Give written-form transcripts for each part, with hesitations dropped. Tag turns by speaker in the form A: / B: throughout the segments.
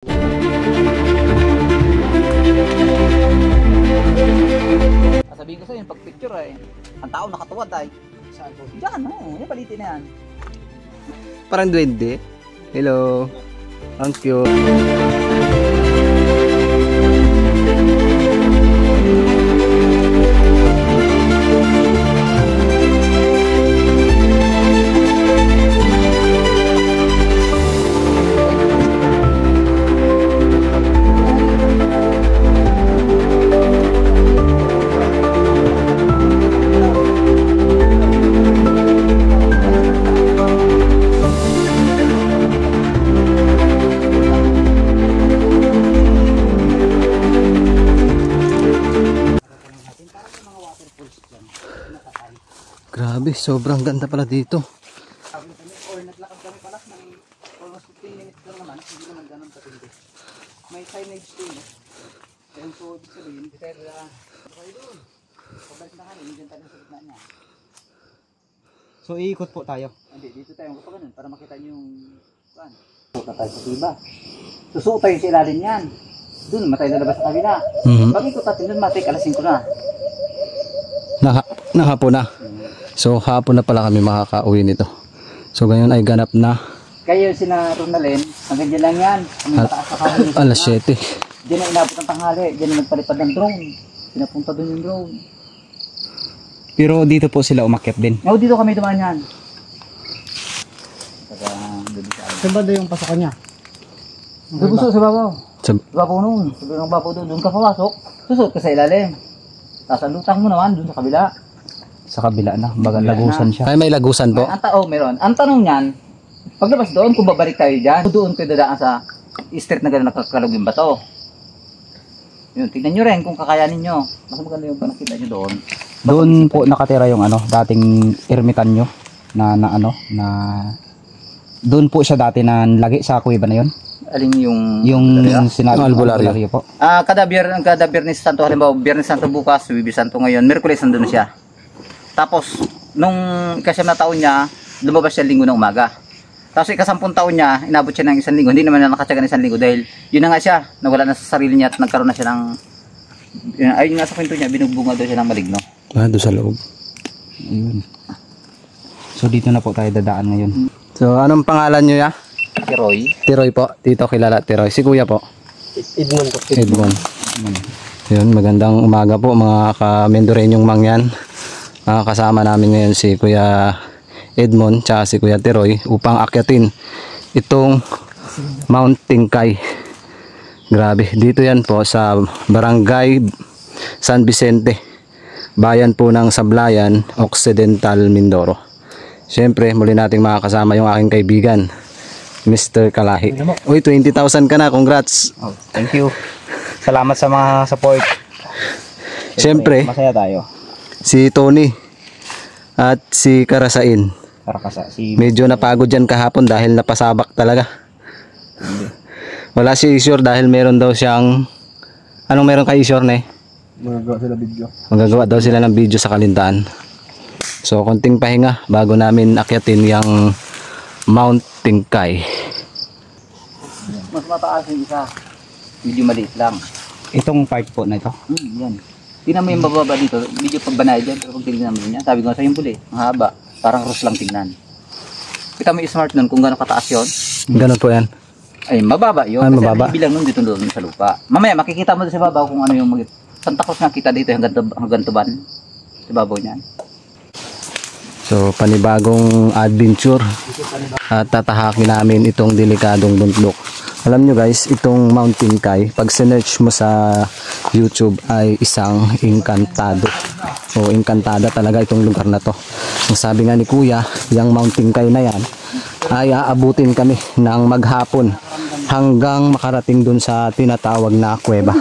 A: Sabihin ko sa'yo, yung pag-picture ang tao nakatuwad Saan po? Diyan, yung palitin na yan.
B: Parang duwende. Hello. Ang cute. Grabe, sobrang ganda pala dito.
A: Naglakad kami pala ng almost 15 minutes lang naman, hindi naman ganun katindi. May signage din Ayun po, ibig sabihin, kayo doon. Pabalik na kami, hindi tayo sa gitna niya.
B: So iikot po tayo.
A: Hindi, dito tayo kapag ganun, para makita niyo yung saan. Suot tayo sa tiba. Susuot tayo sa ilalim yan. Doon, matay na labas sa kabila. Pag-ikot natin doon, matay alas 5 na.
B: Hapon na. So hapon na pala kami makaka-uwi nito. So ngayon ay ganap na.
A: Kayo sina Ronalyn, hanggang dyan lang yan.
B: Alas 7.
A: Diyan na inabot ng tanghali. Diyan na nagpalipad ng drone. Pinapunta doon yung drone.
B: Pero dito po sila umakyat din.
A: Oo, dito kami dumaan yan.
B: Saan ba yung pasokan niya?
A: Sa babaw.
B: Sa
A: babaw noon. Sabi ng babaw doon. Doon ka papasok. Susuot ka sa ilalim. Tapos ang lutang mo naman doon sa kabila.
B: Sa kabila na, baga lagusan siya. Ay, may lagusan po?
A: Meron. Ang tanong niyan, paglabas doon, kung babalik tayo dyan, doon kayo dadaan sa street na gano'n nakakalog yung bato. Yun, tignan nyo rin kung kakayanin nyo. Mas maganda yung nakita nyo doon.
B: Doon po nakatira yung dating ermitanyo na doon po siya dati na lagi sa kuweba na yun.
A: Aling
B: yung sinabi ng albularyo po.
A: Kada Biyernes Santo, halimbawa Biyernes Santo bukas, Biyernes Santo ngayon, Miyerkules nandun siya. Tapos, nung ika-7 na taon niya, lumabas siya linggo ng umaga. Tapos ika-10 taon niya, inabot siya ng 1 linggo. Hindi naman na nakatsaga ng 1 linggo dahil yun na nga siya, nawala na sa sarili niya at nagkaroon na siya ng, ayun nga sa kwento niya, binugbunga daw siya ng maligno.
B: Doon sa loob. Ayun. So dito na po tayo dadaan ngayon. So anong pangalan niyo ya?
A: Tiroy.
B: Tiroy po. Dito kilala Tiroy. Si kuya po?
A: Edmond po.
B: Edmond. Yun, magandang umaga po mga ka-Mendoreñong mangyan. Kasama namin ngayon si Kuya Edmond tsaka si Kuya Tiroy upang akyatin itong Mount Tingkay. Grabe, dito yan po sa Barangay San Vicente, bayan po ng Sablayan, Occidental, Mindoro. Siyempre, muli nating makakasama yung aking kaibigan, Mr. Kalahi. Uy, 20,000 ka na, congrats.
A: Thank you. Salamat sa mga support.
B: Siyempre,
A: masaya tayo.
B: Si Tony at si Karasain. Medyo napagod dyan kahapon dahil napasabak talaga. Wala si Isyor dahil meron daw siyang, anong meron kay Isyor na magagawa daw sila ng video sa Kalintaan. So konting pahinga bago namin akyatin yung Mount Tingkay.
A: Mas mataas yung isa, medyo maliit lang.
B: Itong part po na ito?
A: Yan. Tingnan mo yung bababa dito, medyo pagbanay dyan, pero kung tingnan mo niya, sabi ko sa yung puli, mahaba, parang cross lang tingnan. Kita mo yung smart nun kung gano'ng kataas yun.
B: Gano'n po yan?
A: Ay, mababa yun.
B: Ay,
A: kasi
B: mababa.
A: ibilang nun dito doon sa lupa. Mamaya, makikita mo sa babaw kung ano yung Santa Cruz na kita dito hanggang Tuban. Sa babaw niyan.
B: So, panibagong adventure. At tatahakin namin itong delikadong bundok. Alam nyo guys, itong Mount Tingkay, pag sinearch mo sa YouTube ay isang engkantado. O engkantada talaga itong lugar na to. Ang sabi nga ni Kuya, yung Mount Tingkay na yan ay aabutin kami ng maghapon hanggang makarating dun sa tinatawag na kuweba.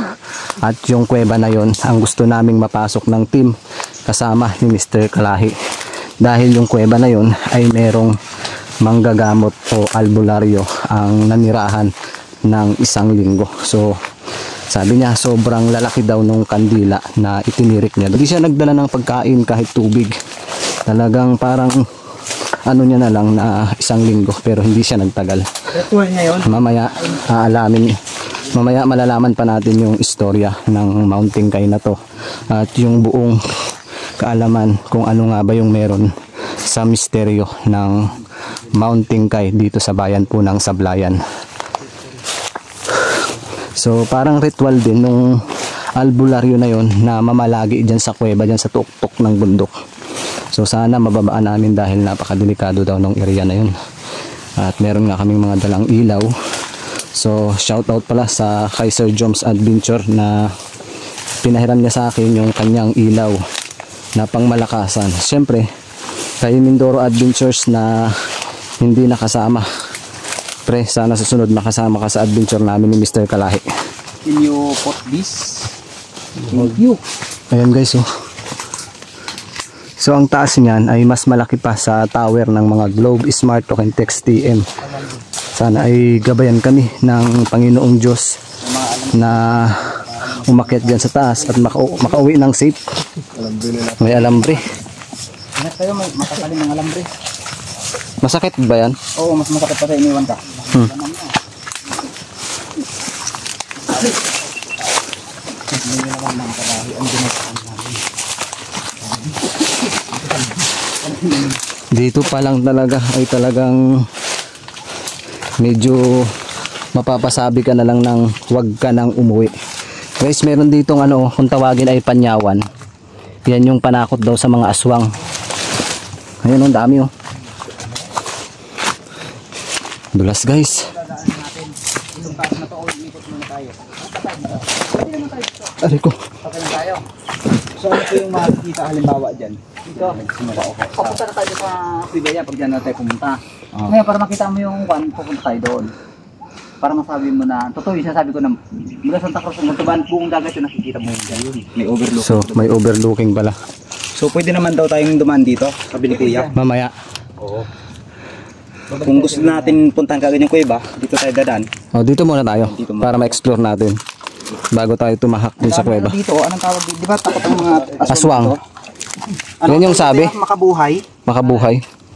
B: At yung kuweba na yon ang gusto naming mapasok ng team kasama ni Mr. Kalahi. Dahil yung kuweba na yon ay merong manggagamot o albularyo ang nanirahan ng 1 linggo. So sabi niya sobrang lalaki daw nung kandila na itinirik niya. Hindi siya nagdala ng pagkain kahit tubig. Talagang parang ano niya na lang na 1 linggo pero hindi siya nagtagal.
A: Ritual niya yun?
B: Mamaya aalamin Mamaya malalaman pa natin yung istorya ng mountain kai na to at yung buong kaalaman kung ano nga ba yung meron sa misteryo ng mountain kai dito sa bayan po ng Sablayan. So parang ritual din nung albularyo na yon na mamalagi dyan sa kuweba, dyan sa tuktok ng bundok. So sana mababaan namin dahil napakadelikado daw ng area na yun. At meron nga kaming mga dalang ilaw. So shout out pala sa kay Sir Joms Adventure na pinahiram niya sa akin yung kanyang ilaw na pangmalakasan. Siyempre kay Mindoro Adventures na hindi nakasama. Pre, sana susunod makasama ka sa adventure namin ni Mr. Kalahi.
A: Can you put this? Thank you.
B: Ayan guys, oh. So ang taas niyan ay mas malaki pa sa tower ng mga Globe Smart Token Text TM. Sana ay gabayan kami ng Panginoong Diyos na umakyat dyan sa taas at makauwi ng safe. May alambre.
A: Ingat kayo, makakalin ng alambre.
B: Masakit ba yan?
A: Oo, mas masakit pa tayo, iniwan ka.
B: Dito pa lang talaga ay talagang medyo mapapasabi ka na lang ng wag ka nang umuwi. Guys, meron ditong ano, kung tawagin ay panyawan. Yan yung panakot daw sa mga aswang. Ayun, ang dami oh. Dulas guys. Aray ko.
A: Okay na tayo. So ano po yung makikita halimbawa dyan? Dito. Papunta na tayo sa Pibaya pag dyan na tayo pumunta. Ngayon para makita mo yung one, pupunta tayo doon. Para masabi mo na, totoo yung sasabi ko na mula Santa Cruz, Montalban, buong dagat yung nakikita mo yung dyan. May overlooking.
B: So may overlooking pala.
A: So pwede naman daw tayong dumaan dito, sabi ni Kuya.
B: Mamaya.
A: Oo. Kung gusto natin puntahan kagad yung kuweba, dito tayo dadaan.
B: Oh, dito muna tayo
A: Dito muna.
B: para ma-explore natin bago tayo tumahak din sa kuweba.
A: Dito, anong tawag dito? Di ba takot ang mga
B: Aswang.
A: dito? Ano,
B: Yan yung sabi.
A: Makabuhay.
B: Makabuhay.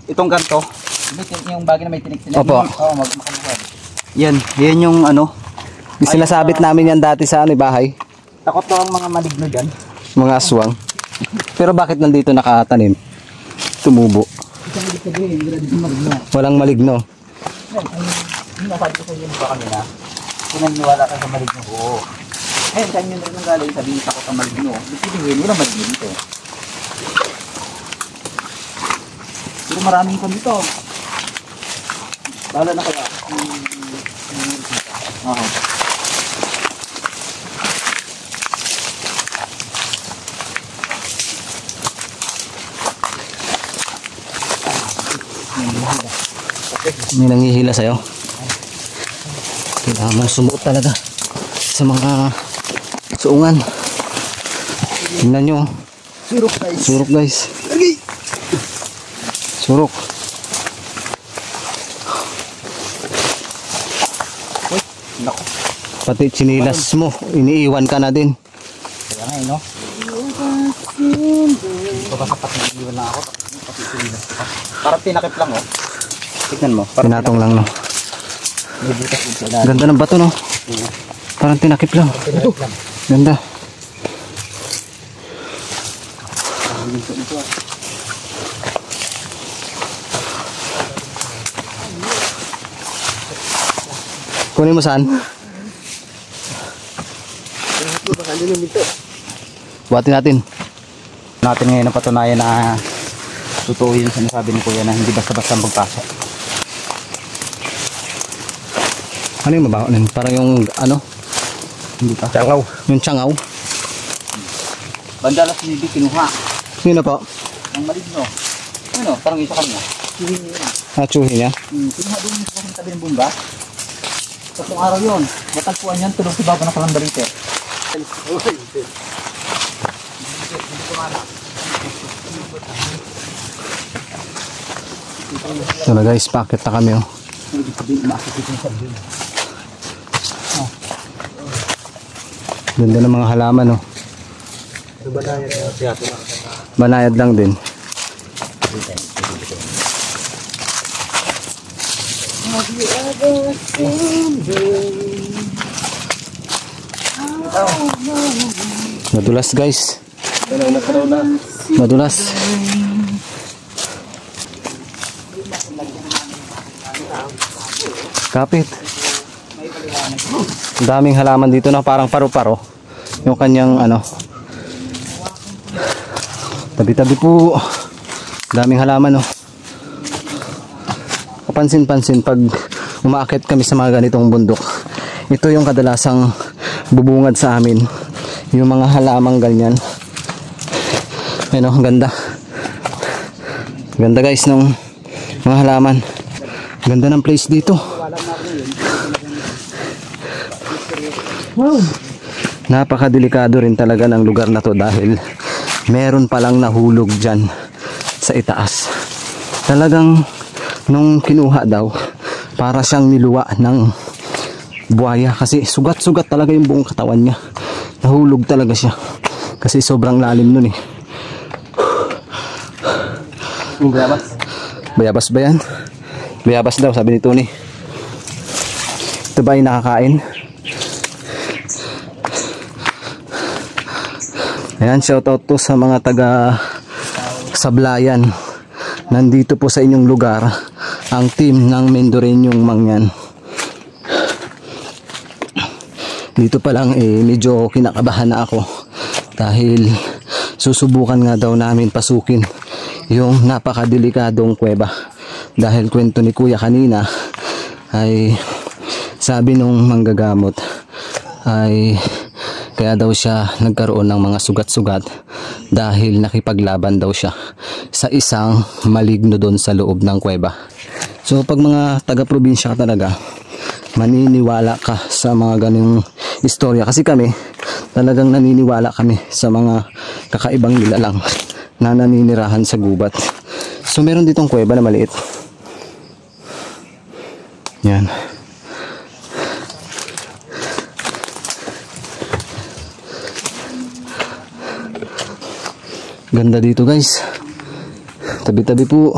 A: Itong ganto. Yung bagay na may tinik-tinik.
B: Opo.
A: Oo, makabuhay. Yan yung ano.
B: Sinasabit namin yan dati sa ano, bahay.
A: Takot daw ang mga maligno dyan.
B: Mga aswang. Pero bakit nandito nakatanim? Tumubo.
A: Isang ibig sabihin, hindi rin maligno.
B: Walang maligno.
A: Yung nasabi ko sa inyo ba kanina, kung naniniwala ka sa maligno, oo. Ngayon, saan yun rin ang galing sabihin takot ang maligno? Ibig sabihin, walang maligno dito. Pero maraming ko dito. Bahala na kaya. Oo.
B: May nanghihila sa'yo. Kailangan mong sumuot talaga sa mga suungan. Tingnan nyo.
A: Surok guys.
B: Surok guys. Surok.
A: Naku.
B: Pati chinilas mo, iniiwan ka na din.
A: Kaya nga no? Papasapat na iniwan na ako. Parang tinakip lang oh. Tignan mo.
B: Pinatong lang no.
A: May butas din sa ilalim.
B: Ganda ng bato no. Parang tinakip lang. Ganda. Kunin mo saan? Buhatin natin.
A: Natin ngayon na patunayan na totoo yung sinasabi ni Kuya na hindi basta-basta magpasok.
B: Ano yung mabaho nun? Parang yung ano?
A: Hindi pa.
B: Tiyangaw. Yung tiyangaw.
A: Bandalas ni Bibi kinuha.
B: Sino po?
A: Ang maligno. Ano? Parang isa kanya. Kinuha niya.
B: Natsuhin niya.
A: Kinuha din sa tabi ng bumba. Tatlong araw yun. Matagpuan yan. Tulog si Baba ng kalambariter.
B: So na guys, packet na kami oh. Ganda ng mga halaman oh. Banayad lang din. Madulas guys. Madulas. Kapit. Ang daming halaman dito na parang paru-paro. Yung kanyang ano. Tabi-tabi po. Daming halaman oh. Kapansin-pansin pag umaakit kami sa mga ganitong bundok. Ito yung kadalasang bubungad sa amin. Yung mga halamang ganyan. Ayun oh, ganda. Ganda guys ng mga halaman. Ganda ng place dito. Wow. Napakadelikado rin talaga ng lugar na to dahil meron palang nahulog dyan sa itaas. Talagang nung kinuha daw para siyang niluwa ng buhaya kasi sugat-sugat talaga yung buong katawan niya. Nahulog talaga siya kasi sobrang lalim nun eh. Bayabas. Bayabas ba yan? Bayabas daw sabi ni Tony. Ito ba yung nakakain? Ayan, shoutout to sa mga taga Sablayan. Nandito po sa inyong lugar ang team ng Mendoreñong Mangyan. Dito pa lang medyo kinakabahan na ako dahil susubukan nga daw namin pasukin yung napakadelikadong kuweba. Dahil kwento ni Kuya kanina ay sabi nung manggagamot ay kaya daw siya nagkaroon ng mga sugat-sugat dahil nakipaglaban daw siya sa isang maligno doon sa loob ng kuweba. So pag mga taga-probinsya ka talaga, maniniwala ka sa mga ganyung istorya. Kasi kami, talagang naniniwala kami sa mga kakaibang nilalang na naninirahan sa gubat. So meron ditong kuweba na maliit. Yan. Ganda dito guys. Tabi-tabi po.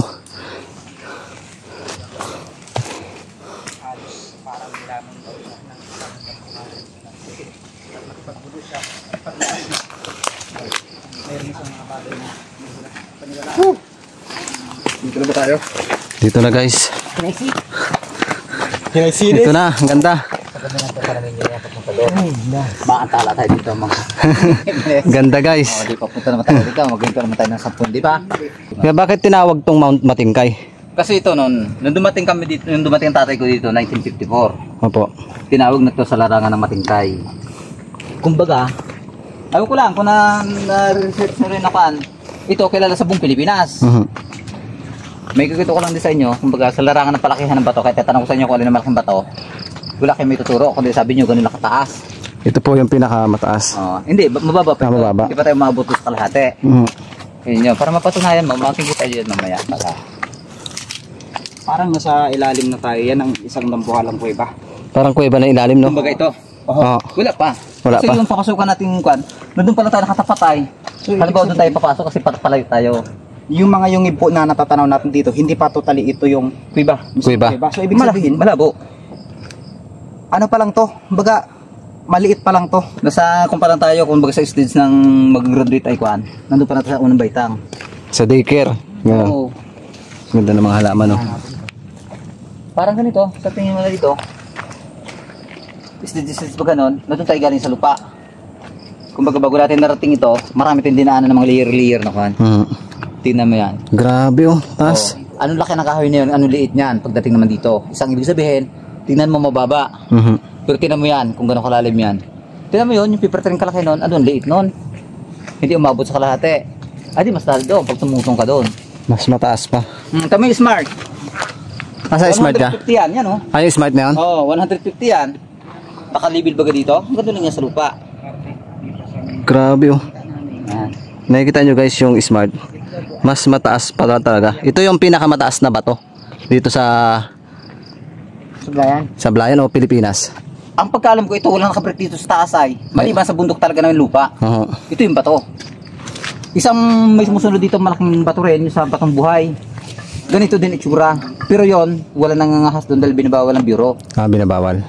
A: Dito na ba tayo?
B: Dito na guys.
A: Hinaysinis.
B: Dito na, ang ganda.
A: Maantala tayo dito mga.
B: Ganda guys.
A: Di pa punta naman tayo dito. Maghinto naman tayo ng 10, di ba?
B: Kaya bakit tinawag tong Mount Matingkay?
A: Kasi ito nung dumating kami dito, nung dumating ang tatay ko dito 1954.
B: Opo.
A: Tinawag na to sa larangan ng Matingkay. Kumbaga, ayaw ko lang kung na-research na rin nakan, ito kilala sa buong Pilipinas. May kikito ko lang din sa inyo, kumbaga sa larangan ng palakihan ng bato, kahit tatanong ko sa inyo kung alin ang malaking bato, wala kayo may tuturo, kundi sabi nyo ganun lang kataas.
B: Ito po yung pinakamataas.
A: Hindi, mababa pa ito.
B: Mababa.
A: Hindi pa tayo maabot sa kalahati. Yun yun, para mapatunayan mo, makikita dyan mamaya.
C: Parang nasa ilalim na tayo. Yan ang isang lambuhalang kuweba.
B: Parang kuweba na ilalim, no?
A: Kumbaga ito.
B: Oo.
A: Wala pa.
B: Wala
A: kasi
B: pa.
A: yung pakasukan natin kwan, nandun pala tayo nakatapatay. So, halimbawa doon tayo papasok kasi palayo tayo.
C: Yung mga yungib po na natatanaw natin dito, hindi pa totally ito yung
A: Kuiba.
B: Kuweba.
C: So ibig sabihin,
A: Malabo.
C: ano pa lang to? Baga, maliit pa lang to.
A: Nasa kung pa lang tayo, kung baga sa stage ng mag-graduate ay kwan, nandun pa natin sa unang baitang.
B: Sa daycare. Yeah.
A: Oo.
B: Ganda ng mga halaman, no?
A: Parang ganito, sa tingin mo na dito. Stage pa ganon, nandun tayo galing sa lupa. Kumbaga bago natin narating ito, marami tayong dinaanan ng mga layer na kwan. Tingnan mo yan.
B: Grabe, oh. Taas.
A: Oh. Anong laki ng kahoy na yun, anong liit niyan pagdating naman dito. Isang ibig sabihin, tingnan mo mababa. Pero tingnan mo yan, kung gano'ng kalalim yan. Tingnan mo yun, yung paper train kalaki nun, anong liit nun. Hindi umabot sa kalahati. Di mas dahil doon, pag tumutong ka doon.
B: Mas mataas pa.
A: Kami smart.
B: Asa smart ka?
A: 150 yan, yan oh.
B: Ay, smart na yan?
A: Oo, 150 yan. Nakalibil baga dito, ang ganda lang yan sa lupa.
B: Grabe, oh.
A: Yan.
B: Nakikita nyo guys yung smart. Mas mataas pa talaga. Ito yung pinakamataas na bato dito sa Sablayan o Pilipinas.
A: Ang pagkaalam ko, ito walang nakabreak dito sa taas ay maliban sa bundok talaga ng lupa. Ito yung bato. Isang may sumusunod dito malaking bato rin, yung sa Batong Buhay. Ganito din itsura. Pero yon wala nangangahas doon dahil binabawal ng bureau.
B: Binabawal.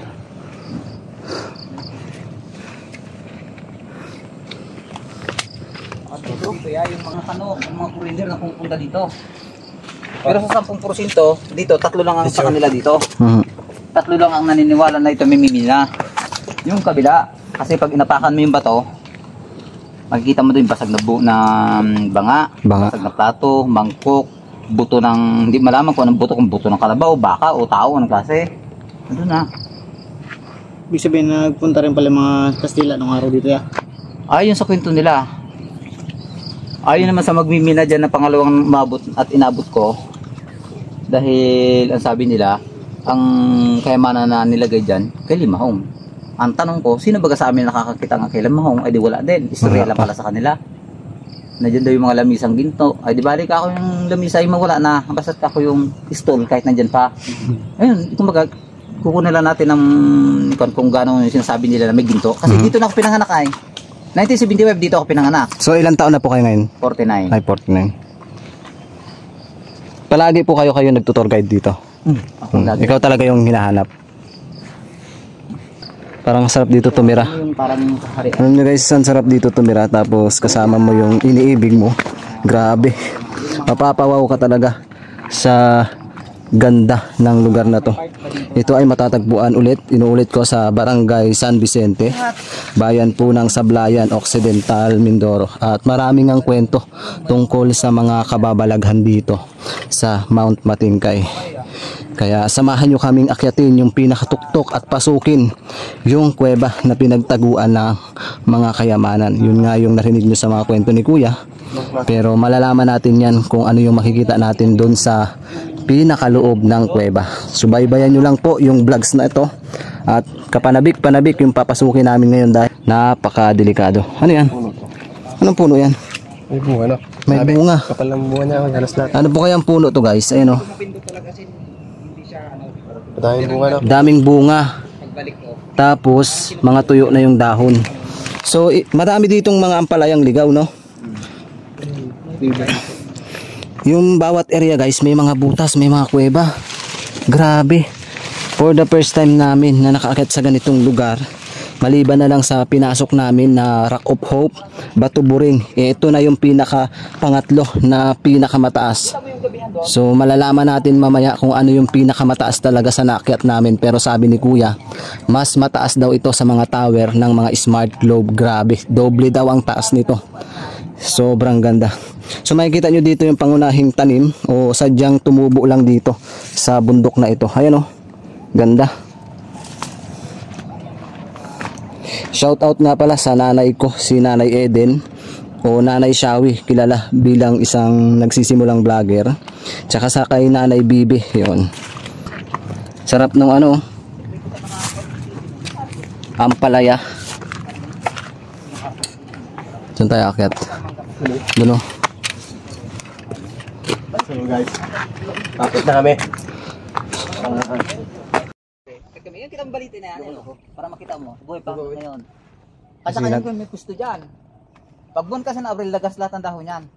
A: Dito ya, yung mga yung mga foreigner na pupunta dito. Pero sa 10% dito, 3 lang ang sa kanila dito. 3 lang ang naniniwala na ito mimimina. Yung kabila, kasi pag inapakan mo yung bato, makikita mo doon basag na banga, basag na plato, mangkok, buto ng, hindi malaman kung anong buto, kung buto ng kalabaw, baka o tao, anong klase. Ano na?
C: Ibig sabihin na nagpunta rin pala mga Kastila nung araw dito ya.
A: Ayon sa kwento nila. Ayon naman sa magmimina dyan na pangalawang mabot at inabot ko. Dahil ang sabi nila, ang kayamanan na nilagay dyan, kay Limahong. Ang tanong ko, sino baga sa amin nakakakita ng kay Limahong? Ay di wala din. Istorya lang pala sa kanila. Na dyan daw yung mga lamisang ginto. Ay di balik ako yung lamisa ay mawala na. Basta't ako yung stall kahit nandyan pa. Ayun, kumbaga, kukunin lang natin ng kung gano'n yung sinasabi nila na may ginto. Kasi dito na ako pinanganak ay. 1975 dito ako pinanganak.
B: So ilang taon na po kayo ngayon?
A: 49.
B: Ay, 49. Palagi po kayo nagtutour guide dito.
A: Ako lagi.
B: Ikaw talaga yung hinahanap. Parang sarap dito tumira.
A: Yung parang kahari.
B: Alam nyo guys, ang sarap dito tumira tapos kasama mo yung iniibig mo. Grabe. Mapapawaw ka talaga sa ganda ng lugar na to. Ito ay matatagpuan ulit, inuulit ko sa Barangay San Vicente, bayan po ng Sablayan, Occidental, Mindoro. At maraming ang kwento tungkol sa mga kababalaghan dito sa Mount Matingkay. Kaya samahan nyo kaming akyatin yung pinakatuktok at pasukin yung kuweba na pinagtaguan ng mga kayamanan. Yun nga yung narinig nyo sa mga kwento ni Kuya. Pero malalaman natin yan kung ano yung makikita natin doon sa pinakaloob ng kuweba. Subaybayan nyo lang po yung vlogs na ito. At kapanabik-panabik yung papasukin namin ngayon dahil napakadelikado. Ano yan? Anong puno yan?
D: May bunga, no?
B: May bunga.
D: Kapal ng bunga niya, halos lahat.
B: Ano po kayang puno to guys? Ayun o.
D: Madaming bunga, no?
B: Daming bunga. Tapos mga tuyo na yung dahon. So madami ditong mga ampalayang ligaw, no? Yung bawat area guys, may mga butas, may mga kuweba. Grabe. For the first time namin na nakaakyat sa ganitong lugar, maliban na lang sa pinasok namin na Rock of Hope, Batu Buring, ito na yung pinaka pangatlo na pinakamataas. So malalaman natin mamaya kung ano yung pinakamataas talaga sa naakyat namin. Pero sabi ni Kuya, mas mataas daw ito sa mga tower ng mga Smart Globe. Grabe, doble daw ang taas nito. Sobrang ganda. So makikita nyo dito yung pangunahing tanim o sadyang tumubo lang dito sa bundok na ito. Ayan o, ganda. Shout out nga pala sa nanay ko, si Nanay Eden o Nanay Shawi, kilala bilang isang nagsisimulang vlogger. Tsaka sa kay Nanay Bibi, yun. Sarap ng ano, ampalaya. Diyan tayo akyat. Doon o.
D: So guys, tapos na kami.
A: Yan kitang balitin na yan. Para makita mo. Buhay pa ngayon. Kasi kanya ko may gusto dyan. Pag buwan kasi na Abril, lagas lahat ang dahon yan.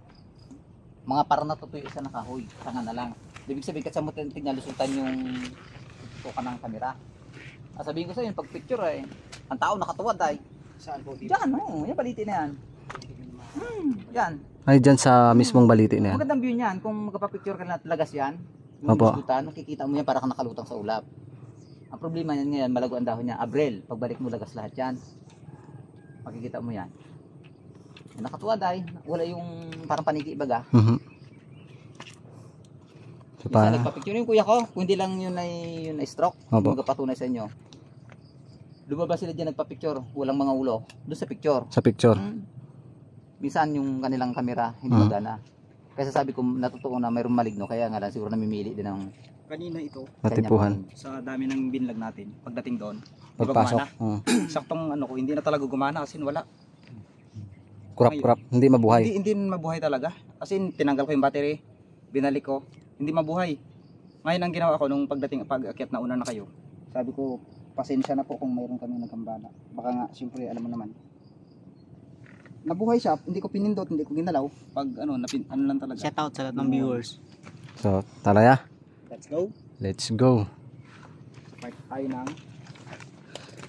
A: Mga para natutuyo isa na kahoy. Sanga na lang. Ibig sabihin kasi mo tingnan lusutan yung tukan ng kamera. Sabihin ko sa yun, pag picture ay, ang tao nakatuwad ay. Saan po dito? Diyan, yan balitin na yan. Yan.
B: Ay, dyan sa mismong baliti na yan.
A: Magandang view niyan. Kung magpapicture ka na lagas yan, yung
B: Opo.
A: lusutan, makikita mo yan para kang nakalutang sa ulap. Ang problema niyan ngayon, malago ang dahon niya. Abril, pagbalik mo lagas lahat yan. Makikita mo yan. Nakatuwa dahil wala yung parang paniki ibaga.
B: So,
A: Isa nagpa-picture yung kuya ko, kung hindi lang yun ay stroke, magpapatunay sa inyo. Lumabas sila dyan nagpa-picture, walang mga ulo, doon sa picture.
B: sa picture.
A: Minsan yung kanilang kamera hindi magana. Kasi sabi ko natutuon na mayroong maligno, kaya nga lang siguro namimili din ng
C: Kanina ito,
B: Matipuhan.
C: sa dami ng binlag natin, pagdating doon,
B: Pagpasok.
C: saktong ano ko, hindi na talaga gumana kasi wala.
B: Kurap-kurap. Hindi mabuhay.
C: Hindi mabuhay talaga. Kasi tinanggal ko yung battery, binalik ko, hindi mabuhay. Ngayon ang ginawa ko nung pag-akyat na una na kayo, sabi ko, pasensya na po kung mayroon kami nagkambala. Baka nga, siyempre, alam mo naman. Nabuhay siya, hindi ko pinindot, hindi ko ginalaw. Pag ano lang talaga. Shout out sa lahat ng viewers.
B: So, talaya.
C: Let's go.
B: Let's go.
C: Part tayo ng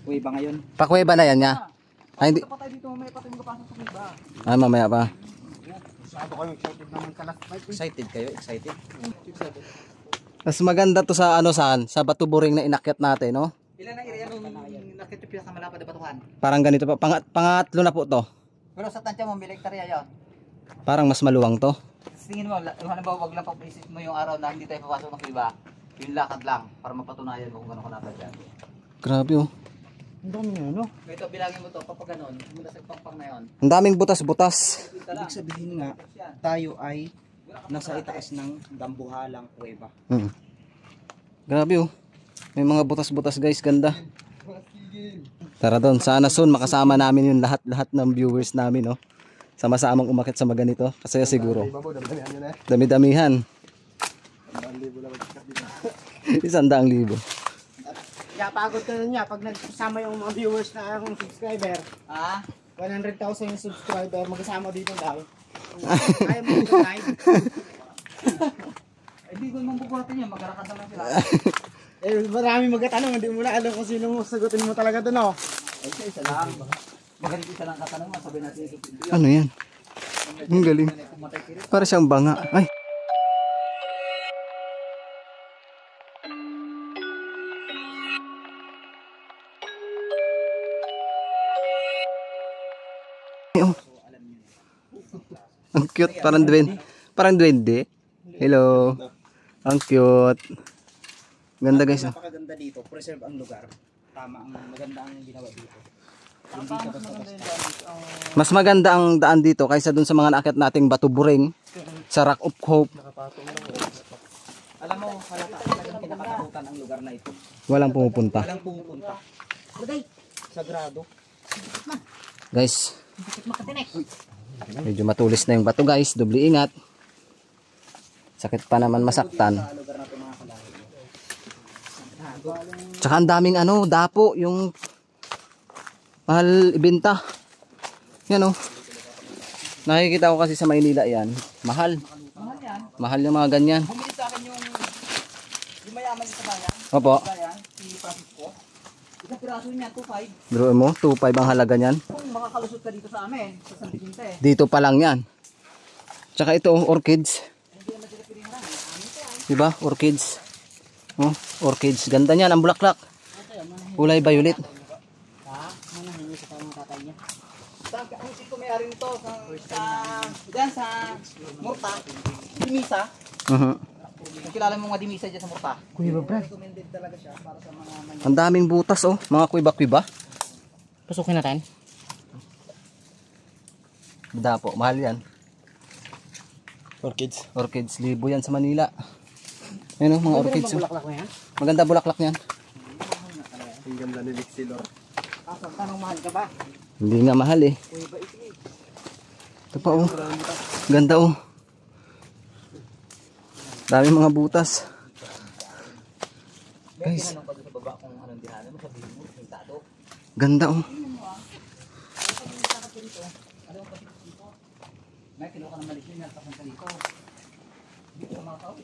C: kuweba ngayon.
B: Pakuweba na yan nga. Ay, hindi.
C: Tapos tayo dito, mamaya pa tayo magpasok sa kuweba.
B: Ay, mamaya pa.
C: Masyado kayo excited naman kalas. Excited kayo? Excited?
B: Mas maganda to sa ano saan? Sa Batu Boring na inakyat natin, no?
A: Ilan ang area nung nakita yung pinakamalapad na batuhan?
B: Parang ganito pa. Pangatlo na po to.
A: Pero sa tansya mo, may hektarya yun.
B: Parang mas maluwang to.
A: Tingin mo, halimbawa wag lang pag-isip mo yung araw na hindi tayo papasok ng iba. Yung lakad lang para mapatunayan mo kung gano'n kalapad yan.
B: Grabe oh.
C: Ang dami nga, no?
A: Ito, bilangin mo to kapag gano'n, mula sa pangpang na yun.
B: Ang daming butas-butas.
C: Ibig sabihin nga, tayo ay nasa itaas ng Dambuhalang Kuweba.
B: Grabe oh. May mga butas-butas guys, ganda. Tara doon, sana soon makasama namin yung lahat-lahat ng viewers namin, no? Sama-samang umakyat sa maganito. Kasi siguro. Dami-damihan. 100,000.
C: Kaya pagod ka na niya pag nagsama yung mga viewers na akong subscriber.
A: Ah?
C: 100,000 yung subscriber, magkasama dito daw. Kaya mo ito live.
A: Hindi ko naman bubuhatin yan, magkarakas naman sila.
C: Marami magkatanong, hindi mo na alam kung sino sagutin mo talaga doon, no?
A: Ay, isa lang. Magaling isa lang katanong, sabi natin ito.
B: Ano yan? Ang galing. Para siyang banga. Ay. Ay, oh. Ang cute, parang duwende. Parang duwende. Hello. Ang cute. Ganda guys. Oh.
C: Napakaganda dito, preserve ang lugar. Tama, ang maganda ang ginawa dito. Hindi ka basta-basta.
B: Mas maganda ang daan dito kaysa dun sa mga naakyat nating Batu Boring sa Rock of Hope.
C: Alam mo, halata talagang kinakatakutan ang lugar na ito.
B: Walang pumupunta.
C: Walang pumupunta. Sagrado.
B: Guys, medyo matulis na yung bato guys. Doble ingat. Sakit pa naman masaktan. Tsaka ang daming ano, dapo, yung mahal ibenta. Yan oh. Nakikita ko kasi sa Maynila yan. Mahal.
A: Mahal yan.
B: Mahal yung mga ganyan.
A: Bumili sa akin yung mayaman sa bayan.
B: Opo.
A: Bayan, si Francisco. Isang piraso niya, 2.5.
B: Bro mo, 2.5 ang halaga niyan.
A: Kung makakalusot ka dito sa amin, sa San Vicente.
B: Dito pa lang yan. Tsaka ito, orchids. Diba? Orchids. Oh, orchids. Ganda niyan, ang bulaklak. Kulay violet.
A: Ang sito may-ari nito dyan sa Murta, Dimisa. Nakilala mo mga Dimisa dyan sa Murta.
B: Kuya Brad.
C: Recommended talaga siya para sa mga
B: Ang daming butas oh, mga kuiba-kuiba.
C: Pasukin natin.
B: Dapo, mahal yan.
D: Orchids.
B: Orchids, libo yan sa Manila. Ayun oh, mga orchids. Oh.
C: Bulaklak na yan?
B: Maganda bulaklak niyan.
D: Ang ganda ni Lixilor.
C: Tanong mahal ka ba?
B: Hindi nga mahal eh. Ito pa oh. Ganda oh. Dami mga butas. Guys.
A: Tinanong pa doon sa baba kung anong dihanan mo, sabihin mo, pintado.
B: Ganda oh.
A: May kinuha ka ng malisin, nalpasan ka dito. Dito sa mga tao.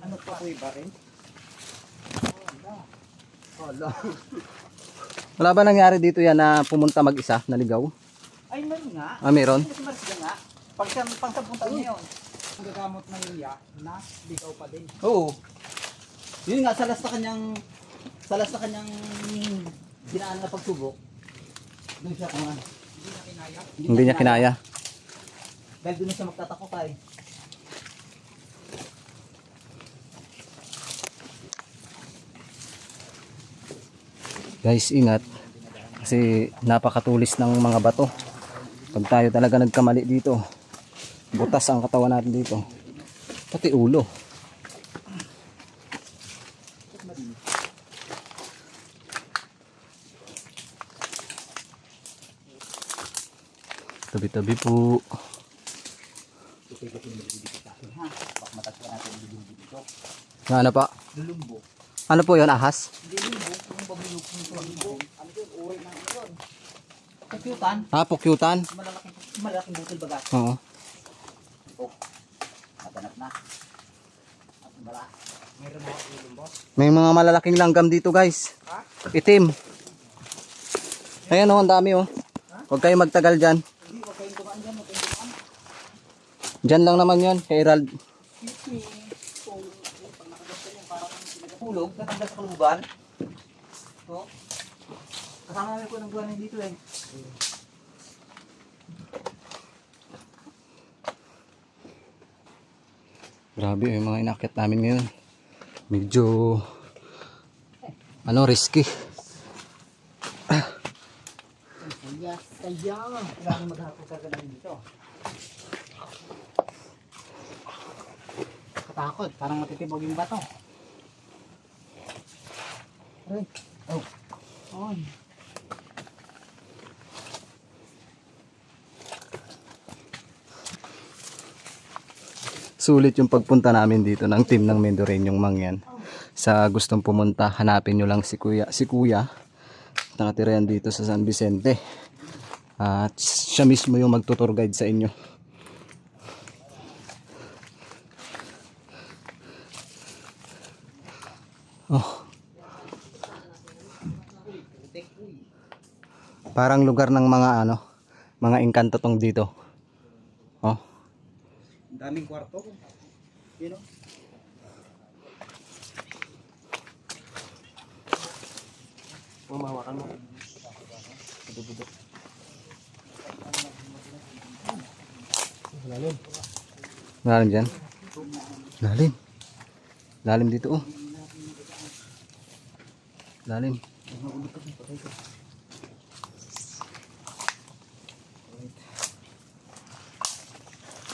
C: Ano pa Kuweba rin?
B: Wala ba nangyari dito yan na pumunta mag-isa, naligaw?
A: Ay, meron nga.
B: Ah, meron?
A: Kasi Marcia nga. Pang 10 taon niya yun.
C: Ang gagamot na niya na ligaw pa din.
A: Oo. Yun nga, salas na kanyang dinaan na pagsubok. Doon siya kung ano.
B: Hindi niya kinaya.
A: Dahil doon na siya magtatakotay.
B: Guys, ingat. Kasi napakatulis ng mga bato. Pag tayo talaga nagkamali dito, butas ang katawan natin dito. Pati ulo. Tabi-tabi po. Ano pa? Ano po yun, ahas?
A: Kukyutan,
B: Ah, pukyutan.
A: malaking butil baga.
B: Oo.
A: Matanap na. At bala.
B: May mga malalaking langgam dito guys. Itim. Ayan oh, ang dami oh. Huwag kayong magtagal dyan. Diyan lang naman yun, kay Herald.
A: Hulog, natanggal sa kaluban. So, kasama namin po ng buwan dito eh.
B: Grabe yung mga inakyat namin ngayon. Medyo risky.
A: Kailangan maghapon ka ganun dito. Katakot, parang matitibog yung bato. Aray. Oh. On.
B: Sulit yung pagpunta namin dito ng team ng Mendoreñong Mangyan. Sa gustong pumunta, hanapin nyo lang si Kuya. Nakatira yan dito sa San Vicente. At siya mismo yung magtutour guide sa inyo. Oh. Parang lugar ng mga mga engkanto tong dito. Oh.
C: Daming kwarto. You know?
D: Mamawakan mo. Lalim.
B: Lalim dyan. Lalim. Lalim dito oh. Lalim.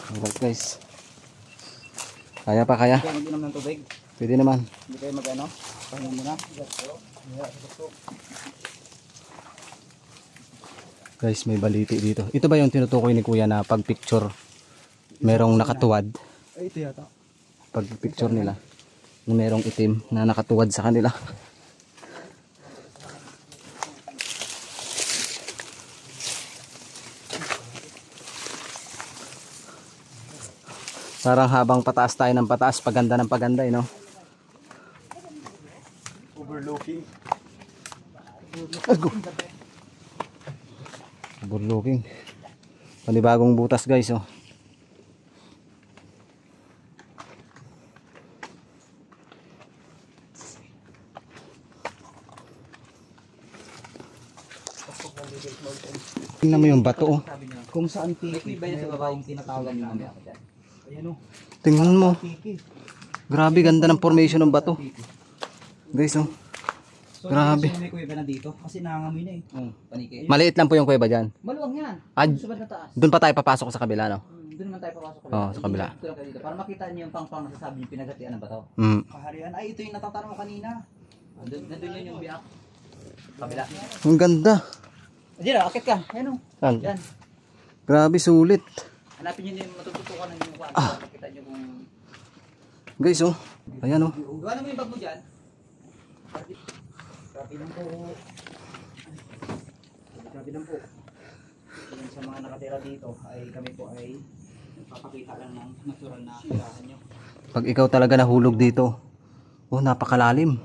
B: Alright guys. Kaya pa kaya?
C: Kaya mag-inom ng tubig.
B: Pwede naman.
C: Hindi kayo mag-ano? Pahinga muna.
B: Guys, may baliti dito. Ito ba yung tinutukoy ni Kuya na pag picture merong nakatuwad?
D: Ay, ito yata.
B: Pag picture nila merong itim na nakatuwad sa kanila. Parang habang pataas tayo ng pataas, paganda ng paganda, no?
D: Overlooking.
B: Overlooking. Panibagong butas guys, oh. Tingnan mo yung bato, oh.
C: Kung saan
A: May
C: tiki.
A: kuya ba yan sa baba yung tinatawagan ng mamaya ko dyan?
C: Ayan o.
B: Tingnan mo.
C: Tiki.
B: Grabe ganda ng formation ng bato. Guys, oh.
C: So,
B: Grabe.
C: May kuya ba na dito? Kasi nangangamoy na eh.
A: Paniki.
B: Maliit lang po yung kuweba dyan.
A: Maluwang yan.
B: Ah,
A: Subad na taas.
B: doon pa tayo papasok sa kabila, no?
A: Doon naman tayo papasok.
B: Oo, sa kabila.
A: Dito lang kayo dito. Para makita niyo yung pang-pang na sasabi yung pinagatian ng bato.
B: Mm.
C: Kaharian. Ay, ito yung natatanong ko kanina.
A: Nandun yun yung biak. Kabila.
B: Ang ganda.
A: Diyan, akit ka. Ayan o.
B: Saan?
A: Yan.
B: Grabe, sulit.
A: Hanapin niyo yung matututukan ng yung kwan. Makita niyo kung...
B: Guys, oh. Ayan, oh.
A: Gawa mo yung bag mo dyan.
C: Grabe lang po. Grabe lang po. Yan sa mga nakatira dito ay kami po ay papakita lang ng natural na tirahan nyo.
B: Pag ikaw talaga nahulog dito, oh, napakalalim.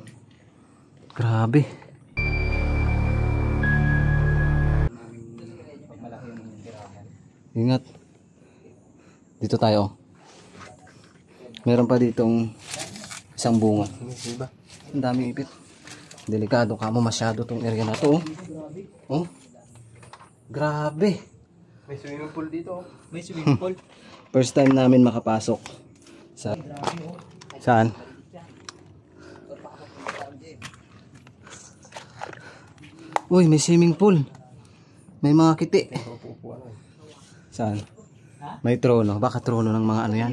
B: Grabe.
C: Malaki yung tirahan.
B: Ingat. Dito tayo. Meron pa ditong isang bunga. Ang daming ipit. Delikado ka mo masyado tong area na to. Oh. Grabe.
D: May swimming pool dito.
C: May swimming pool.
B: First time namin makapasok sa saan? Uy, may swimming pool. May mga kiti. Saan? May trono. Baka trono ng mga ano yan.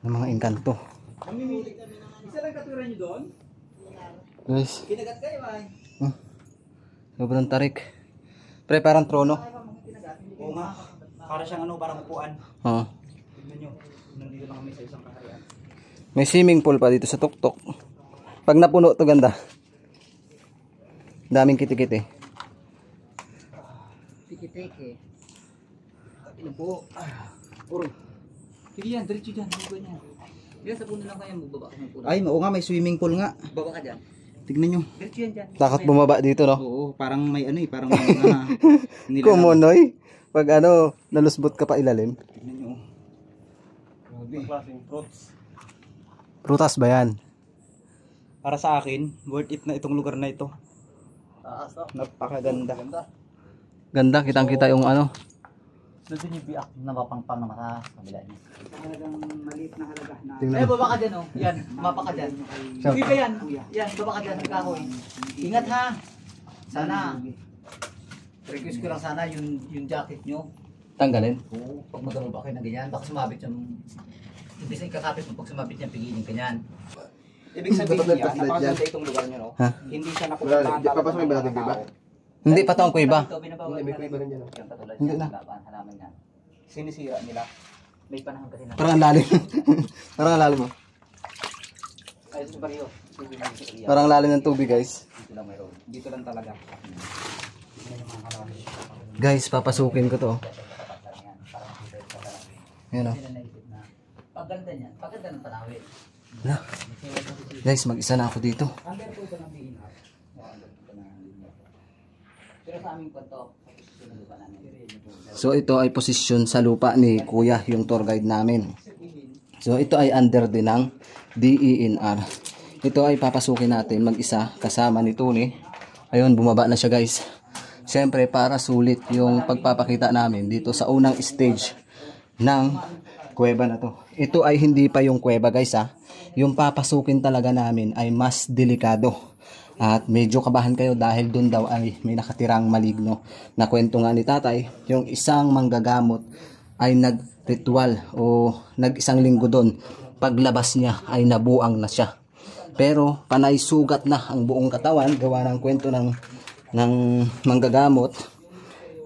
B: Ng mga engkanto.
C: Isa lang katira nyo doon?
B: Guys,
C: Kinagat kayo ay.
B: sobrang tarik. Pre, parang trono.
C: Oo nga. Para siyang ano, parang upuan.
B: Oo.
C: Tignan nyo. Nandito lang kami sa isang kaharian.
B: May swimming pool pa dito sa tuktok. Pag napuno to ganda. Daming kiti-kiti.
A: Tiki-tiki.
C: Ilan po?
A: Puro. Sige yan, diretso dyan. Huwag niya. Yan, sa puno lang kayo. Magbaba ka ng puno.
C: Ay, oo nga, may swimming pool nga.
A: Baba ka dyan.
C: Tignan nyo.
A: Diretso yan dyan.
B: Takot bumaba dito, no?
C: Oo, parang may ano eh, parang may mga nila.
B: Kumunoy. Pag ano, nalusbot ka pa ilalim.
C: Tignan nyo. Grabe.
D: Klaseng fruits.
B: Prutas ba yan?
C: Para sa akin, worth it na itong lugar na ito.
D: Taas na.
C: Napakaganda.
B: Ganda, kitang-kita yung ano.
A: Doon yung biak na mapangpang na mata sa kabila niya.
C: Talagang maliit na halaga na.
A: Eh, baba ka dyan, oh. Yan, mapa ka dyan. Uwi ka yan. Yan, baba ka dyan, kahoy. Ingat ha. Sana. Request ko lang sana yung jacket nyo.
B: Tanggalin.
A: Oo, pag magababa kayo na ganyan, baka sumabit yung... Ibig sa ikakapit mo, pag sumabit yan, pigilin ka yan.
C: Ibig sabihin niya, napakaganda itong lugar nyo, no?
B: Ha?
C: Hindi siya napupuntahan
D: Di pa pasok yung natin, di ba?
B: Hindi pa to ang kuiba.
A: Ito, binabawal
D: Hindi, may
A: na
D: kuiba rin yan, oh.
A: Yung katulad
B: Hindi
A: niya,
B: na.
A: laban, halaman yan.
C: Sinisira nila.
A: May panahon kasi na.
B: Parang ang lalim. Parang ang lalim mo.
A: Ay, sa bariyo.
B: Parang ang lalim ng tubig guys.
A: Dito lang mayroon.
C: Dito lang talaga.
B: Guys, papasukin ko to. Ayan o.
A: Paganda niyan, paganda ng panawin.
B: Na. Guys, mag-isa na ako dito.
A: Under po ito ng BNR. Under po ito ng linya. Pero sa aming kwento, susunod pa namin.
B: So ito ay posisyon sa lupa ni Kuya, yung tour guide namin. So ito ay under din ng DENR. Ito ay papasukin natin mag-isa kasama ni Tony. Ayun, bumaba na siya guys. Siyempre para sulit yung pagpapakita namin dito sa unang stage ng kuweba na to. Ito ay hindi pa yung kuweba guys ha. Yung papasukin talaga namin ay mas delikado. At medyo kabahan kayo dahil dun daw ay may nakatirang maligno. Na kwento nga ni tatay, yung isang manggagamot ay nag-ritual o nag-isang linggo dun. Paglabas niya ay nabuang na siya. Pero panay sugat na ang buong katawan, gawa ng kwento ng manggagamot,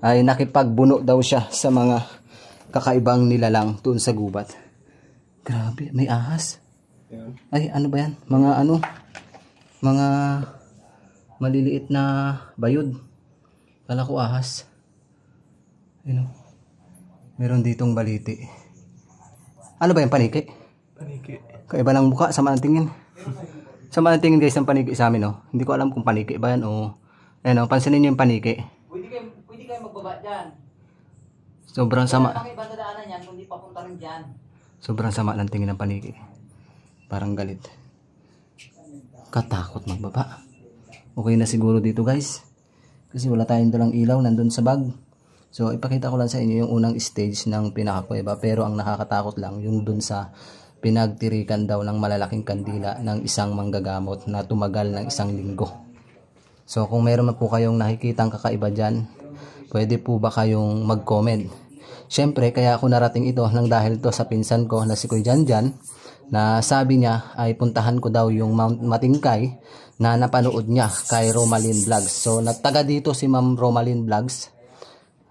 B: ay nakipagbuno daw siya sa mga kakaibang nilalang dun sa gubat. Grabe, may ahas. Ay, ano ba yan? Mga maliliit na bayod. Kala ko ahas. Ayun o. Meron ditong baliti. Ano ba yung paniki?
D: Paniki.
B: Kaiba ng mukha, sama ng tingin. Sama ng tingin guys ang paniki sa amin o. Hindi ko alam kung paniki ba yan o. Ayun o, pansinin nyo yung paniki.
A: Pwede kayo magbaba dyan.
B: Sobrang sama.
A: Kung ibang dadaanan yan, kung di papunta rin dyan.
B: Sobrang sama ng tingin ng paniki. Parang galit. Katakot magbaba. Okay na siguro dito guys. Kasi wala tayong dalang ilaw nandun sa bag. So ipakita ko lang sa inyo yung unang stage ng pinakakuweba. Pero ang nakakatakot lang yung dun sa pinagtirikan daw ng malalaking kandila ng isang manggagamot na tumagal ng 1 linggo. So kung meron po kayong nakikitang kakaiba dyan, pwede po ba kayong mag-comment? Siyempre kaya ako narating ito nang dahil to sa pinsan ko na si Kuya Janjan, na sabi niya ay puntahan ko daw yung Mount Matingkay na napanood niya kay Romalyn Vlogs. So nagtaga dito si Ma'am Romalyn Vlogs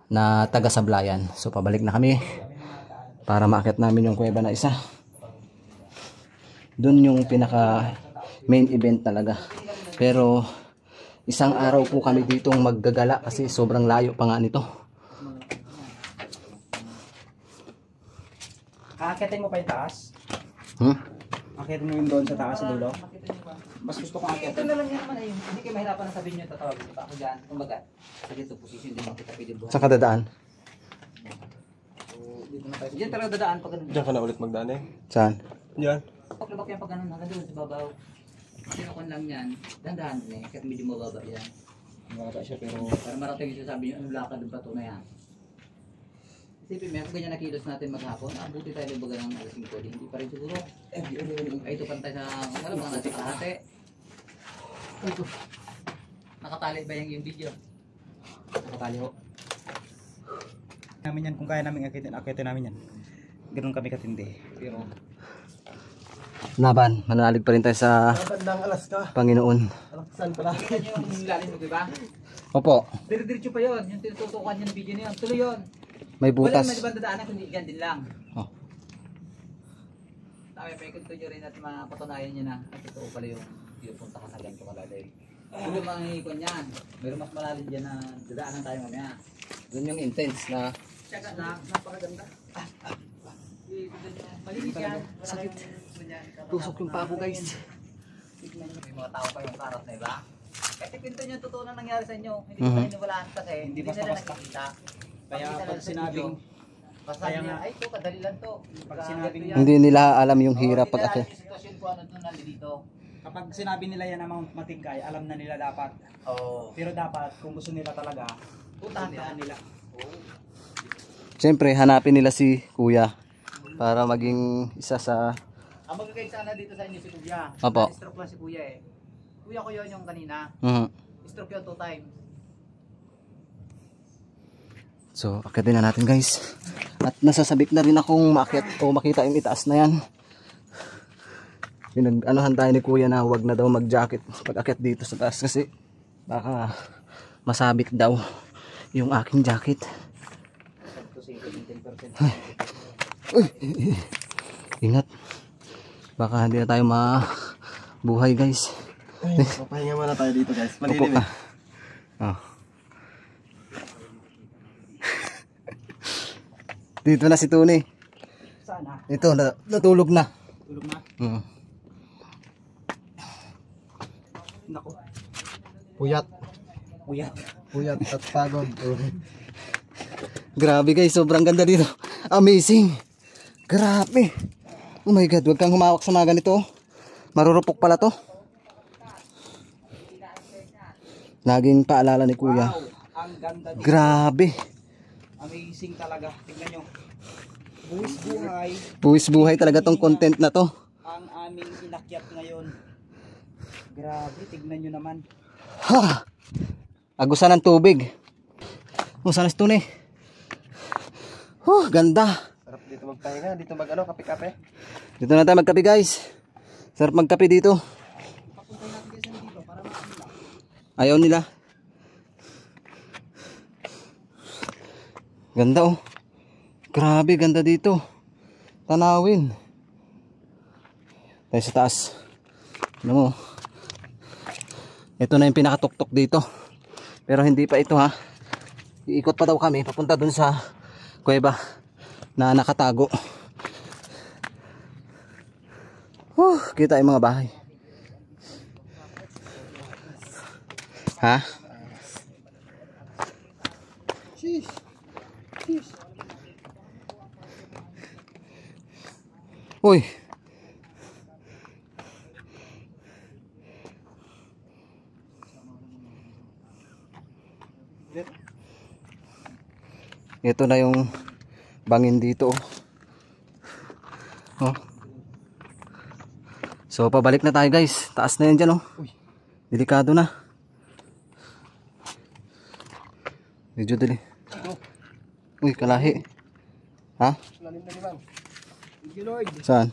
B: na taga Sablayan. So pabalik na kami para maakyat namin yung kuweba na isa. Doon yung pinaka main event talaga. Pero isang araw po kami ditong maggagala kasi sobrang layo pa nga nito.
C: Aakitin mo pa yung taas? Akitin mo yung doon sa taas sa dulo? Mas gusto kong
A: Ito
C: akitin.
A: na lang yan naman ay hindi kayo mahirapan na sabihin nyo tatawag pa ako dyan. Kumbaga, sa dito position din makita pwede buhay.
B: Saan ka dadaan?
A: Dito na tayo. Diyan talaga dadaan pag ganun.
D: Diyan ka na ulit magdaan eh.
B: Saan?
D: Diyan.
A: Paglabak yan pag ganun, hanggang doon sa babaw. Sinukon lang yan, dandahan din eh, kahit medyo mababa yan.
C: Mababa siya pero...
A: Para marating yung sasabi nyo, anong lakad ng pato na yan. Isipin mo, kung ganyan na kilos natin maghapon, abuti tayo ng baga ng alas 5, hindi pa rin siguro. Ay, ito pantay sa, wala mga natin kalahati. Ito. Nakatali ba yung video?
C: Nakatali ho. Namin yan, kung kaya namin akitin namin yan. Ganoon kami katindi. Pero...
B: Laban, manalig pa rin tayo sa
D: Bandang Alaska.
B: Panginoon.
D: Alaksan pala.
A: Yan yung lalim mo, diba?
B: Opo,
A: Diretso pa yun, yung tinututukan yung video na yun, tuloy yun.
B: may
A: Wala
B: butas.
A: naman ibang dadaanan kundi dyan din lang.
B: Oh.
A: Sabi, may kunto nyo rin at mapatunayan nyo na at ito pala yung punta ka sa ganito kalalay. Kung mga hihikon yan, mayroon mas malalim dyan na dadaanan tayo mamaya.
B: Doon yung intense na
A: Tsaka na, napakaganda. Malinis yan. Sakit.
B: tusok yung pako guys.
A: Tignan nyo, may mga tao pa yung karat na iba. Kasi kwento nyo, totoo na nangyari sa inyo. Hindi
B: Mhm.
A: ko pa niniwalaan kasi hindi nila
C: basta-basta.
A: nakikita.
C: Kaya pag sinabing
A: basta
C: Kaya
A: niya,
C: nga.
A: ay to, kadali lang to.
C: Pag sinabing
B: Hindi nila alam yung hirap pag
A: pag
B: akyat.
A: yung sitwasyon ko ano doon nandito.
C: kapag sinabi nila yan na Mount Matingkay, alam na nila dapat.
A: Oo.
C: Pero dapat kung gusto nila talaga,
A: Puntahan
C: puntahan nila.
B: Siyempre, hanapin nila si Kuya para maging isa sa...
A: Ang magagay sana dito sa inyo si Kuya.
B: Opo.
A: Na-stroke lang si Kuya eh. Kuya ko yun yung kanina. Stroke yun 2 times.
B: So, akyatin na natin guys. At nasasabik na rin akong maakyat o makita yung itaas na yan. Pinag-anuhan tayo ni Kuya na huwag na daw mag-jacket pag akyat dito sa taas kasi baka masabit daw yung aking jacket. Uy, ingat. Baka hindi na tayo mabuhay guys.
D: Ay, papahinga muna tayo dito guys.
B: Upo
D: Malilim
B: ka.
D: eh.
B: Oh. Dito na si Tony.
C: Sana.
B: Ito, natulog na.
C: Tulog na. Nako.
D: Puyat.
C: Puyat.
D: At pagod.
B: Grabe guys, sobrang ganda dito. Amazing. Grabe. Oh my God, huwag kang humawak sa mga ganito. Marurupok pala to. Laging paalala ni Kuya.
C: Wow, ang ganda dito.
B: Grabe.
C: Amazing talaga. Tingnan nyo. Buwis buhay
B: Buwis buhay talaga tong content na to.
C: ang aming inakyat ngayon. Grabe, tignan nyo naman.
B: Ha! Agusan ng tubig. Oh, sana si Tony. Ganda.
D: Sarap dito magpahinga. Dito mag-ano, kape-kape.
B: Dito na tayo magkape guys. Sarap magkape dito. Ayaw nila. Ganda oh. Grabe, ganda dito. Tanawin. Tayo sa taas. Ano mo? Ito na yung pinakatuktok dito. Pero hindi pa ito ha. Iikot pa daw kami papunta dun sa kuweba na nakatago. Kita yung mga bahay. Ha? Uy. Ito na yung bangin dito. Oh. So pabalik na tayo guys. Taas na yan dyan oh. Delikado na. Medyo dali. Uy, kalahi. Ha?
D: Lalim na limang.
B: Saan?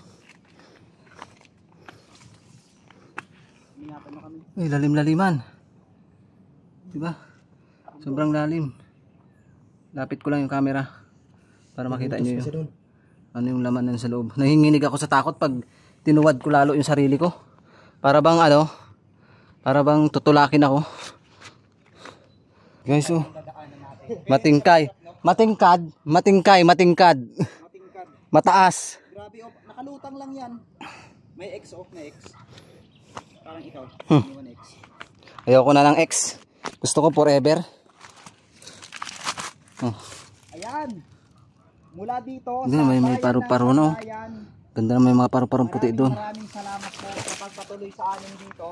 C: Ingatan mo kami.
B: Uy, lalim-laliman. Diba? Sobrang lalim. Lapit ko lang yung camera para makita nyo yung ano yung laman nun sa loob. Nahinginig ako sa takot pag tinuwad ko lalo yung sarili ko. Para bang ano? Para bang tutulakin ako. Guys, oh. Matingkay. Matingkad. Matingkay. Matingkad.
C: Matingkad.
B: Mataas.
C: Grabe, oh, nakalutang lang yan. May X off na X. Parang ikaw. Yung X.
B: Ayoko na ng X. Gusto ko forever. Oh.
C: Ayan. Mula dito
B: Hindi, may
C: bayan
B: paru-paro,
C: ng
B: no?
C: Kabayan,
B: Ganda na may mga paru-parong puti doon.
C: Maraming salamat po sa pagpatuloy sa amin dito.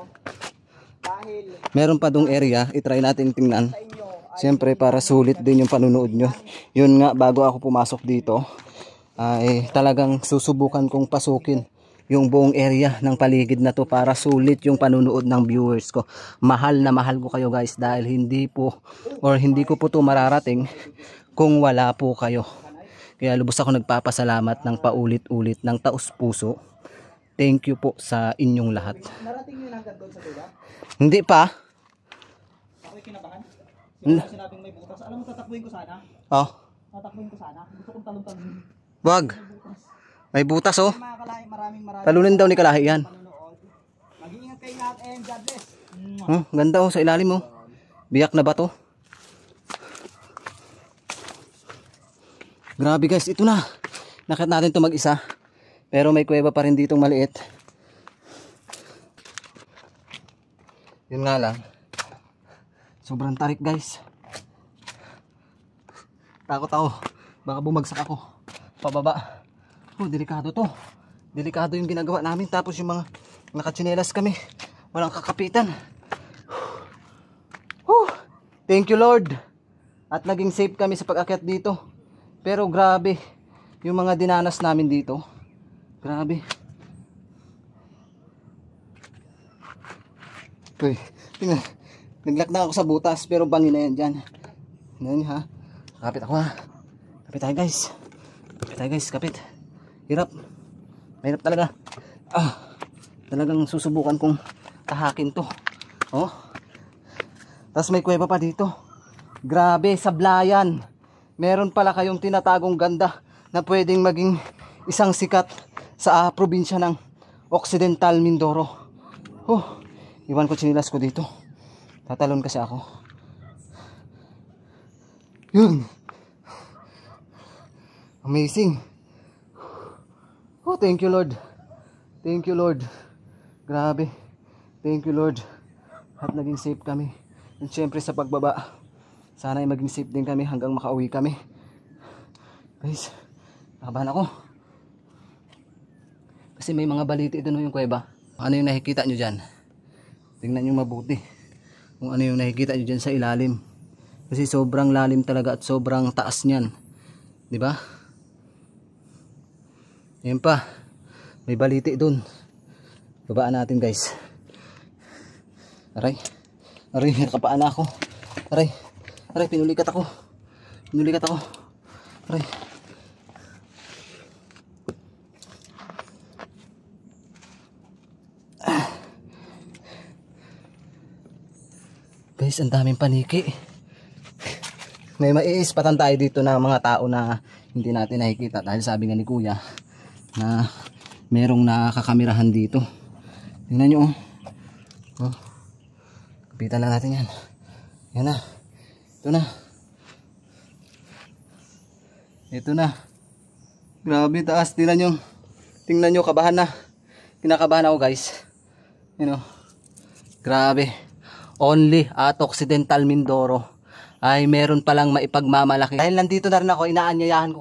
C: Dahil
B: Meron pa dong area. I-try natin tingnan.
C: sa inyo ay
B: Siyempre para sulit din yung panunood nyo. Yun nga, bago ako pumasok dito ay talagang susubukan kong pasukin yung buong area ng paligid na to para sulit yung panunood ng viewers ko. Mahal na mahal ko kayo guys dahil hindi ko po to mararating kung wala po kayo. Kaya lubos ako nagpapasalamat ng paulit-ulit ng taos puso. Thank you po sa inyong lahat.
C: narating nyo hanggang doon sa dulo.
B: Hindi pa.
C: Ako'y kinabahan. Siguro sinabing may butas. Alam mo, tatakbuhin ko sana.
B: Oh,
C: Tatakbuhin ko sana. Gusto kong talong-talong.
B: wag. May butas oh.
C: Mga kalahi, maraming
B: Talunin daw ni Kalahi yan.
C: panonood. Mag-iingat kayo lahat and God bless.
B: Ganda oh sa ilalim oh. Biyak na ba to? Grabe guys, ito na. Nakita natin to mag-isa. Pero may kuweba pa rin ditong maliit. Yun nga lang. Sobrang tarik guys. Takot ako. Baka bumagsak ako. Pababa. Oh, delikado to. Delikado yung ginagawa namin. Tapos yung mga nakatsinelas kami. Walang kakapitan. Thank you Lord. At naging safe kami sa pag-akyat dito. Pero grabe. Yung mga dinanas namin dito. Grabe. Uy, tingnan. Naglak na ako sa butas pero bangin na yan dyan. Yan ha. Kapit ako ha. Kapit tayo guys. Kapit tayo guys. Kapit. Hirap. Mahirap talaga. Talagang susubukan kong tahakin to. Oh. Tapos may kuweba pa dito. Grabe, sablayan. Meron pala kayong tinatagong ganda na pwedeng maging isang sikat sa probinsya ng Occidental Mindoro. Iwan ko chinilas ko dito. Tatalon kasi ako. Yun. Amazing. Thank you Lord. Thank you Lord. Grabe. Thank you Lord. At naging safe kami. And syempre sa pagbaba, sana ay maging safe din kami hanggang makauwi kami. Guys, nakabahan ako. Kasi may mga baliti doon yung kuweba. Ano yung nakikita nyo dyan? Tingnan nyo mabuti. Kung ano yung nakikita nyo dyan sa ilalim. Kasi sobrang lalim talaga at sobrang taas niyan. Diba? Yan pa. May baliti doon. Babaan natin guys. Aray. Aray, nakapaan ako. Aray. Aray, pinulikat ako. Pinulikat ako. Aray. Guys, ang daming paniki. May maiispatan tayo dito na mga tao na hindi natin nakikita dahil sabi nga ni Kuya na merong nakakamerahan dito. Tingnan nyo oh. Kapitan lang natin yan. Yan na. Ito na. Ito na. Grabe taas. Tingnan nyo, kabahan na. Kinakabahan ako guys. You know. Grabe. Only at Occidental Mindoro ay meron palang maipagmamalaki. Dahil nandito na rin ako, inaanyayahan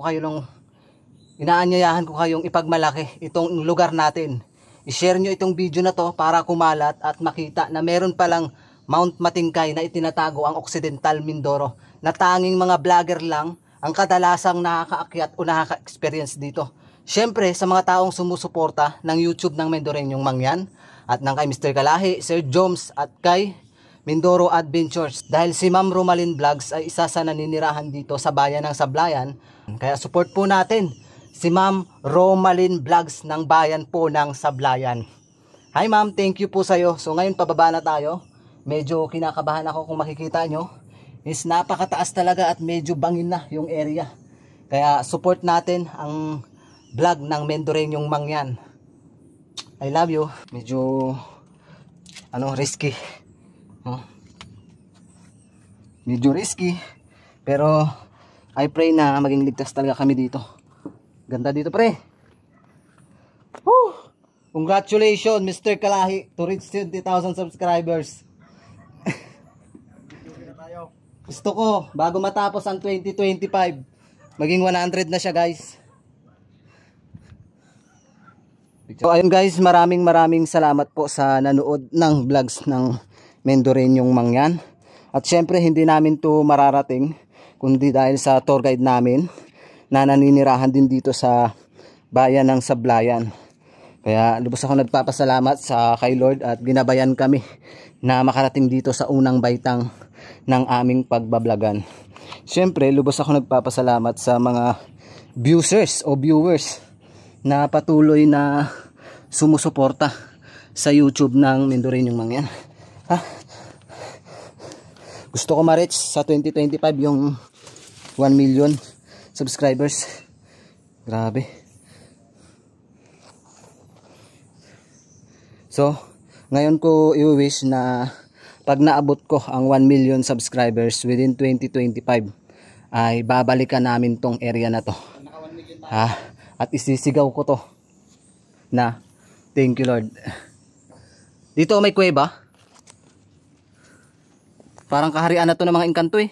B: ko kayong ipagmalaki itong lugar natin. I-share nyo itong video na to para kumalat at makita na meron palang Mount Matingkay na itinatago ang Occidental Mindoro na tanging mga vlogger lang ang kadalasang nakakaakyat o nakaka-experience dito. Syempre sa mga taong sumusuporta ng YouTube ng Mendoreñong Mangyan at ng kay Mr. Kalahi, Sir Joms at kay Mindoro Adventures. Dahil si Ma'am Romalyn Vlogs ay isa sa naninirahan dito sa bayan ng Sablayan. Kaya support po natin si Ma'am Romalyn Vlogs ng bayan po ng Sablayan. Hi ma'am, thank you po sa'yo. So ngayon pababa na tayo. Medyo kinakabahan ako kung makikita nyo. Is napakataas talaga at medyo bangin na yung area. Kaya support natin ang vlog ng Mendoreñong Mangyan. I love you. Medyo risky. Medyo risky. Pero I pray na maging ligtas talaga kami dito. Ganda dito pre. Woo! Congratulations Mr. Kalahi to reach 20,000 subscribers. Gusto ko bago matapos ang 2025 maging 100 na siya guys. So ayun guys, maraming salamat po sa nanood ng vlogs ng Mendoreñong Mangyan. At syempre hindi namin to mararating kundi dahil sa tour guide namin na naninirahan din dito sa bayan ng Sablayan. Kaya lubos ako nagpapasalamat sa kay Lord at ginabayan kami na makarating dito sa unang baitang ng aming pagbablagan. Syempre lubos ako nagpapasalamat sa mga viewers na patuloy na sumusuporta sa YouTube ng Mendoreñong Mangyan. Gusto ko ma-reach sa 2025 yung 1 million subscribers. Grabe. So, ngayon ko i-wish na pag naabot ko ang 1 million subscribers within 2025 ay babalikan namin tong area na to. At isisigaw ko to na thank you Lord. Dito may kuweba. Parang kaharian na to ng mga engkanto eh.